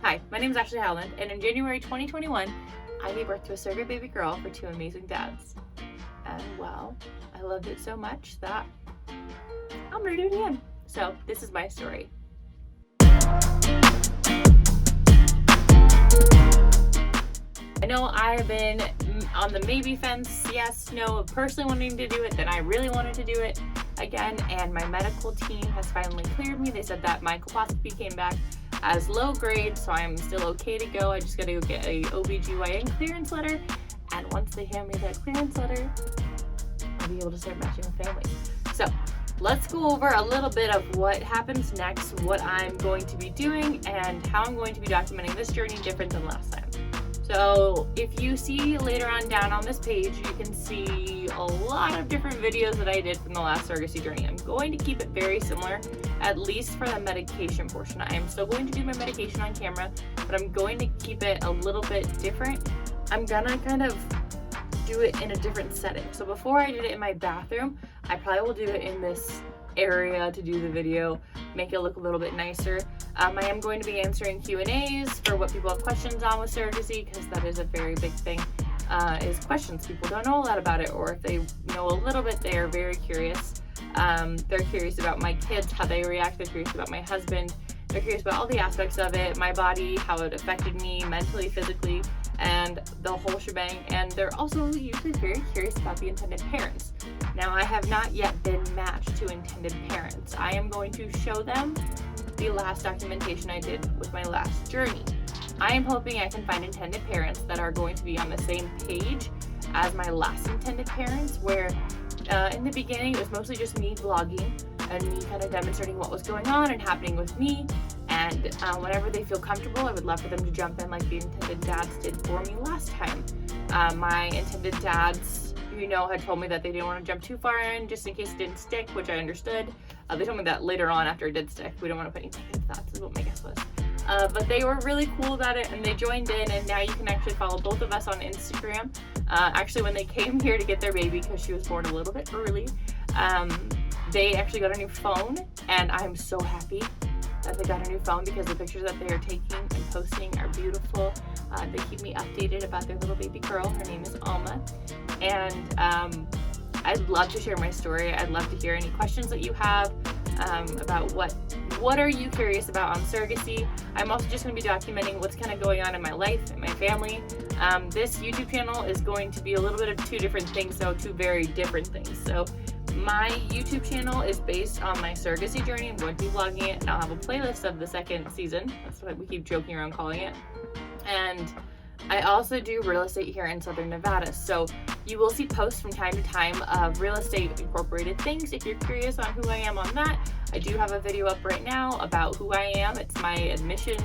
Hi, my name is Ashley Howland, and in January 2021, I gave birth to a surrogate baby girl for two amazing dads. And well, I loved it so much that I'm gonna do it again. So this is my story. I know I've been on the maybe fence, yes, no, personally wanting to do it, then I really wanted to do it again, and my medical team has finally cleared me. They said that my colposcopy came back as low grade, so I'm still okay to go. I just gotta go get a OBGYN clearance letter, and once they hand me that clearance letter, I'll be able to start matching with families. So let's go over a little bit of what happens next, what I'm going to be doing, and how I'm going to be documenting this journey different than last time. So if you see later on down on this page, you can see a lot of different videos that I did from the last surrogacy journey. I'm going to keep it very similar, at least for the medication portion. I am still going to do my medication on camera, but I'm going to keep it a little bit different. I'm gonna kind of do it in a different setting. So before I did it in my bathroom, I probably will do it in this area to do the video, make it look a little bit nicer. I am going to be answering Q&As for what people have questions on with surrogacy, because that is a very big thing, is questions. People don't know a lot about it, or if they know a little bit, they are very curious. They're curious about my kids, how they react. They're curious about my husband. They're curious about all the aspects of it, my body, how it affected me mentally, physically, and the whole shebang. And they're also usually very curious about the intended parents. Now, I have not yet been matched to intended parents. I am going to show them the last documentation I did with my last journey. I am hoping I can find intended parents that are going to be on the same page as my last intended parents, where in the beginning it was mostly just me vlogging and me kind of demonstrating what was going on and happening with me. And whenever they feel comfortable, I would love for them to jump in like the intended dads did for me last time. My intended dads, had told me that they didn't want to jump too far in just in case it didn't stick, which I understood. They told me that later on after it did stick. We don't want to put any negative thoughts, is what my guess was. But they were really cool about it, and they joined in, and now you can actually follow both of us on Instagram. Actually, when they came here to get their baby, because she was born a little bit early, they actually got a new phone, and I'm so happy that they got a new phone, because the pictures that they are taking and posting are beautiful. They keep me updated about their little baby girl. Her name is Alma, and I'd love to share my story. I'd love to hear any questions that you have about what are you curious about on surrogacy. I'm also just going to be documenting what's kind of going on in my life and my family. This YouTube channel is going to be a little bit of two different things, though, two very different things. So my YouTube channel is based on my surrogacy journey. I'm going to be vlogging it, and I'll have a playlist of the second season. That's what we keep joking around calling it. And I also do real estate here in Southern Nevada, so you will see posts from time to time of real estate incorporated things. If you're curious on who I am on that, I do have a video up right now about who I am. It's my admission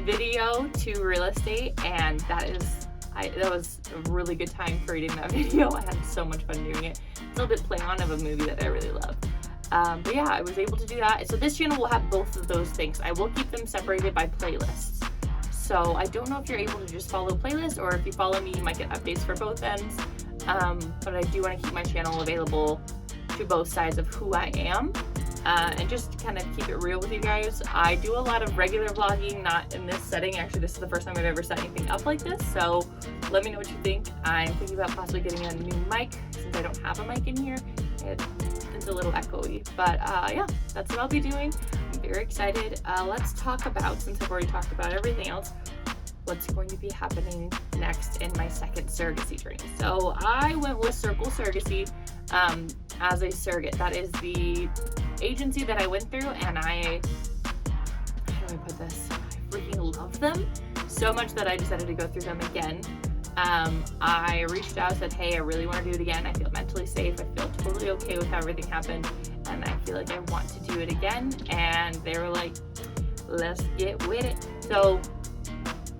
video to real estate, and that was a really good time creating that video. I had so much fun doing it. It's a little bit play on of a movie that I really love. But yeah, I was able to do that. So this channel will have both of those things. I will keep them separated by playlists. So I don't know if you're able to just follow playlists, or if you follow me, you might get updates for both ends. But I do want to keep my channel available to both sides of who I am, and just kind of keep it real with you guys. I do a lot of regular vlogging, not in this setting. Actually, this is the first time I've ever set anything up like this. So let me know what you think. I'm thinking about possibly getting a new mic, since I don't have a mic in here. It's a little echoey, but yeah, that's what I'll be doing. I'm very excited. Let's talk about, since I've already talked about everything else, what's going to be happening next in my second surrogacy journey. So I went with Circle Surrogacy as a surrogate. That is the agency that I went through, and how do I put this? I freaking love them so much that I decided to go through them again. I reached out, said, hey, I really want to do it again. I feel mentally safe. I feel totally okay with how everything happened, and I feel like I want to do it again. And they were like, let's get with it. So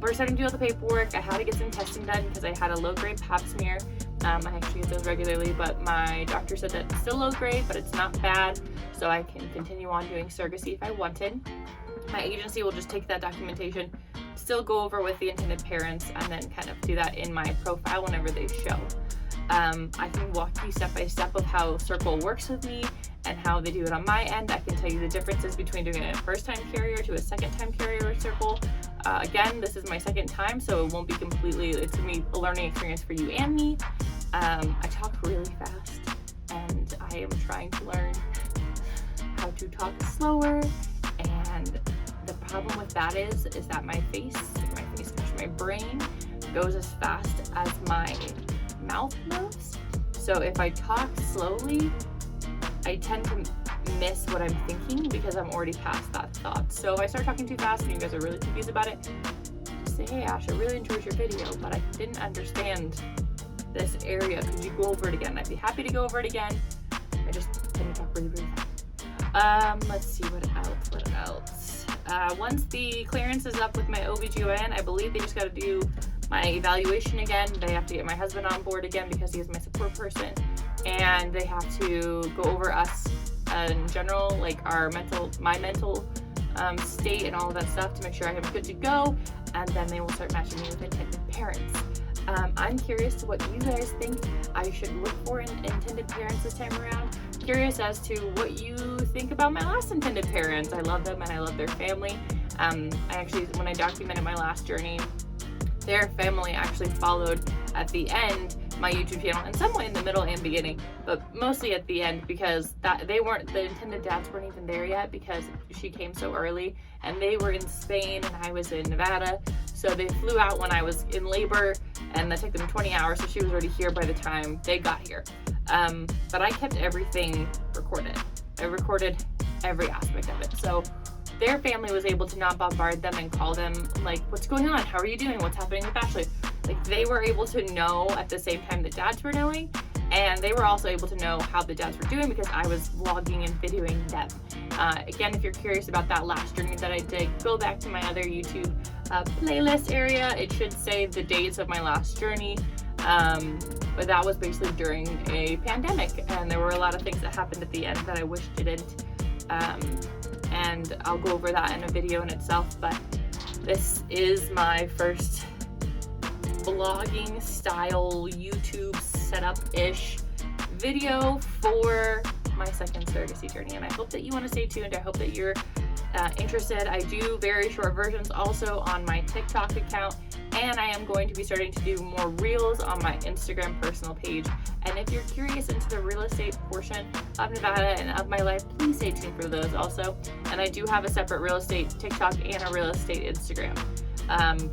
we're starting to do all the paperwork. I had to get some testing done because I had a low-grade pap smear. I actually get those regularly, but my doctor said that it's still low grade, but it's not bad, so I can continue on doing surrogacy if I wanted. My agency will just take that documentation, still go over with the intended parents, and then kind of do that in my profile whenever they show. I can walk you step by step of how Circle works with me and how they do it on my end. I can tell you the differences between doing a first-time carrier to a second-time carrier with Circle. Again, this is my second time, so it won't be completely, it's gonna be a learning experience for you and me. I talk really fast, and I am trying to learn how to talk slower, and the problem with that is that my brain goes as fast as my mouth moves. So if I talk slowly, I tend to miss what I'm thinking because I'm already past that thought. So if I start talking too fast and you guys are really confused about it, just say, hey Ash, I really enjoyed your video, but I didn't understand this area. Could you go over it again? I'd be happy to go over it again. I just tend to talk really, really fast. Let's see, what else? Once the clearance is up with my OBGYN, I believe they just got to do my evaluation again. They have to get my husband on board again because he is my support person, and they have to go over us in general, like my mental state and all of that stuff to make sure I'm good to go, and then they will start matching me with intended parents. I'm curious to what you guys think I should look for in intended parents this time around. Curious as to what you think about my last intended parents. I love them and I love their family. When I documented my last journey, their family actually followed at the end my YouTube channel, in some way in the middle and beginning, but mostly at the end, because the intended dads weren't even there yet because she came so early, and they were in Spain and I was in Nevada. So they flew out when I was in labor, and that took them 20 hours, so she was already here by the time they got here. But I kept everything recorded. I recorded every aspect of it. So their family was able to not bombard them and call them like, what's going on? How are you doing? What's happening with Ashley? Like, they were able to know at the same time the dads were knowing, and they were also able to know how the dads were doing because I was vlogging and videoing them. Again, if you're curious about that last journey that I did, go back to my other YouTube playlist area. It should say the dates of my last journey. But that was basically during a pandemic, and there were a lot of things that happened at the end that I wish didn't. And I'll go over that in a video in itself, but this is my first vlogging style YouTube setup-ish video for my second surrogacy journey, and I hope that you want to stay tuned. I hope that you're interested. I do very short versions also on my TikTok account, and I am going to be starting to do more reels on my Instagram personal page. And if you're curious into the real estate portion of Nevada and of my life, please stay tuned for those also. And I do have a separate real estate TikTok and a real estate Instagram.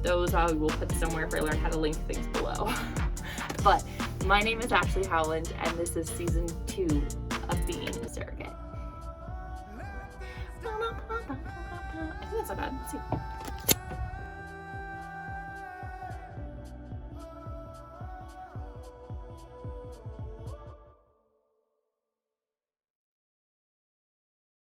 Those I will put somewhere if I learn how to link things below. But my name is Ashley Howland, and this is season 2 of Being a Surrogate. I think that's not bad. Let's see.